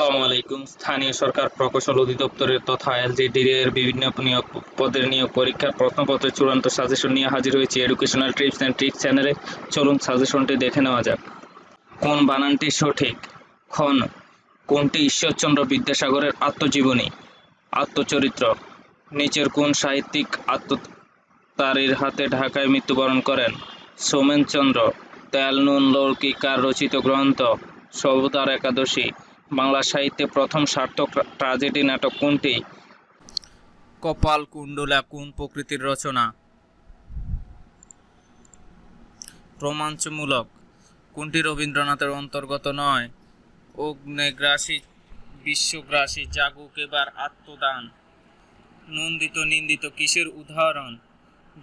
আসসালামু আলাইকুম। স্থানীয় সরকার প্রকৌশল অধিদপ্তরের তথা LGED এর বিভিন্ন পদের নিয়োগ পরীক্ষার প্রশ্নপত্রের চূড়ান্ত সাজেশন নিয়ে হাজির হয়েছে এডুকেশনাল টিপস অ্যান্ড ট্রিক্স চ্যানেলে। চলুন সাজেশনটি দেখে নেওয়া যাক। কোন বানানটি সঠিক? খন, কোনটি ঈশ্বরচন্দ্র বিদ্যাসাগরের আত্মজীবনী? আত্মচরিত্র। নিচের কোন সাহিত্যিক আত্মতারির হাতে ঢাকায় মৃত্যুবরণ করেন? সোমেনচন্দ্র। তেল নুন লৌকি কার রচিত গ্রন্থ? সর্বদার একাদশী। বাংলা সাহিত্যে প্রথম সার্থক ট্র্যাজেডি নাটক কোনটি? কপালকুণ্ডলা কোন প্রকৃতির রচনা? রোমাঞ্চমূলক। কোনটি রবীন্দ্রনাথের অন্তর্গত নয়? অগ্নেগ্রাসী বিশ্বগ্রাসী জাগুক এবার আত্মদান। নন্দিত নিন্দিত কিসের উদাহরণ?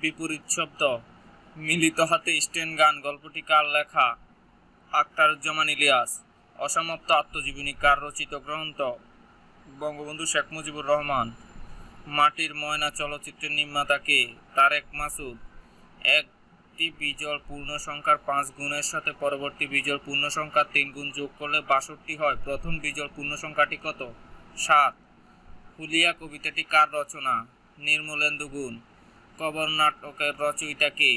বিপরীত শব্দ। মিলিত হাতে স্টেন গান গল্পটি কার লেখা? আখতারুজ্জামান ইলিয়াস। অসমাপ্ত আত্মজীবনী কার রচিত গ্রন্থ? বঙ্গবন্ধু শেখ মুজিবুর রহমান। মাটির ময়না চলচ্চিত্রের নির্মাতা কে? তারেক মাসুদ। একটি বিজোড় পূর্ণ সংখ্যার 5 গুণের সাথে পরবর্তী বিজোড় পূর্ণ সংখ্যার 3 গুণ যোগ করলে 62 হয়। প্রথম বিজোড় পূর্ণ সংখ্যাটি কত? 7। হুলিয়া কবিতাটি কার রচনা? নির্মলেন্দু গুণ। কবর নাটকের রচয়িতা কে?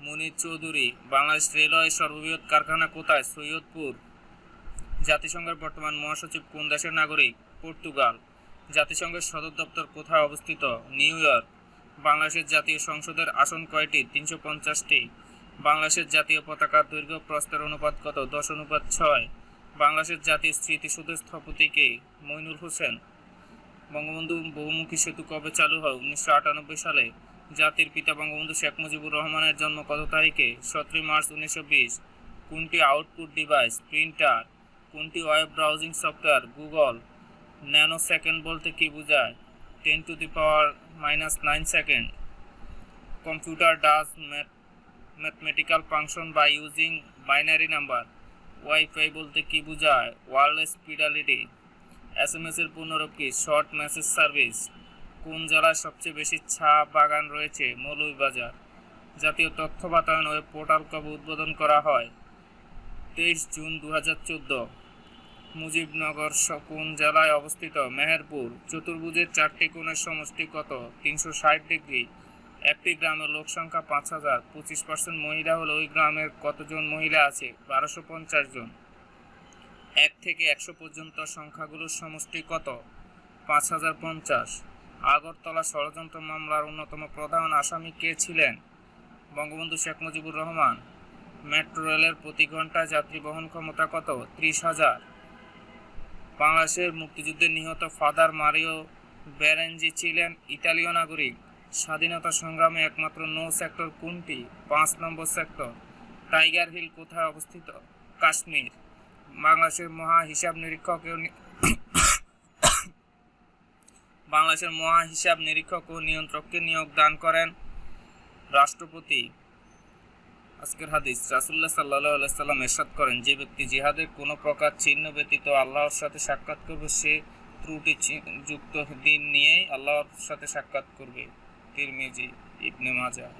মুনির চৌধুরী। বাংলাদেশ রেলওয়ের সর্ববৃহৎ কারখানা কোথায়? সৈয়দপুর। জাতিসংঘের বর্তমান মহাসচিব কোন দেশের নাগরিক? পর্তুগাল। জাতিসংঘের সদর দপ্তর কোথায় অবস্থিত? New York. বাংলাদেশের জাতীয় সংসদের আসন কয়টি? 350টি। বাংলাদেশের জাতীয় পতাকার দৈর্ঘ্য প্রস্থের অনুপাত কত? 10:6। বাংলাদেশের জাতীয় স্মৃতিসৌধের স্থপতি কে? মইনুল হোসেন। বঙ্গবন্ধু বহুমুখী সেতু কবে চালু হয়? 1998 সালে। জাতির পিতা বঙ্গবন্ধু শেখ মুজিবুর রহমানের জন্ম কত তারিখে? 17 মার্চ 1920। কোনটি আউটপুট ডিভাইস? প্রিন্টার। কোনটি web browsing software? Google. Nano second বলতে কি বোঝায়? 10⁻⁹ second. Computer does mathematical function by using binary number. Wifi বলতে কি বোঝায়? Wireless fidelity. SMS এর পূর্ণরূপ কি? Short message service. কোন জেলায় সবচেয়ে বেশি চা বাগান রয়েছে? মৌলভীবাজার। জাতীয় তথ্য বাতায়ন ওয়েব পোর্টাল কবে উদ্বোধন করা হয়? 23 জুন 2014। মুজিবনগর কোন জেলায় অবস্থিত? মেহেরপুর। চতুর্ভুজের 4টি কোণের সমষ্টি কত? 360 ডিগ্রি। একটি গ্রামের লোক সংখ্যা 5000। 25% মহিলা হলে ওই গ্রামের কতজন মহিলা আছে? 1250 জন। 1 থেকে 100 পর্যন্ত সংখ্যাগুলোর সমষ্টি কত? 5050। আগরতলা ষড়যন্ত্র মামলার অন্যতম প্রধান আসামি কে ছিলেন? বঙ্গবন্ধু শেখ মুজিবুর রহমান। মেট্রো রেলের প্রতি ঘন্টায় যাত্রী বহন ক্ষমতা কত? 30,000। বাংলাদেশের মুক্তিযুদ্ধে নিহত ফাদার মারিও বেরেঞ্জি ছিলেন ইতালীয় নাগরিক। স্বাধীনতা সংগ্রামে একমাত্র নো সেক্টর কোনটি? 5 নম্বর সেক্টর। টাইগার হিল কোথায় অবস্থিত? কাশ্মীর। বাংলাদেশের মহা হিসাব নিরীক্ষক ও নিয়ন্ত্রককে নিয়োগ দান করেন রাষ্ট্রপতি। আজকের হাদিস। রাসূলুল্লাহ সাল্লাল্লাহু আলাইহি সাল্লাম ইরশাদ করেন, যে ব্যক্তি জিহাদের কোনো প্রকার চিহ্ন ব্যতীত আল্লাহর সাথে সাক্ষাৎ করবে সে ত্রুটি যুক্ত দিন নিয়েই আল্লাহর সাথে সাক্ষাৎ করবে। তিরমিজি, ইবনে মাজাহ।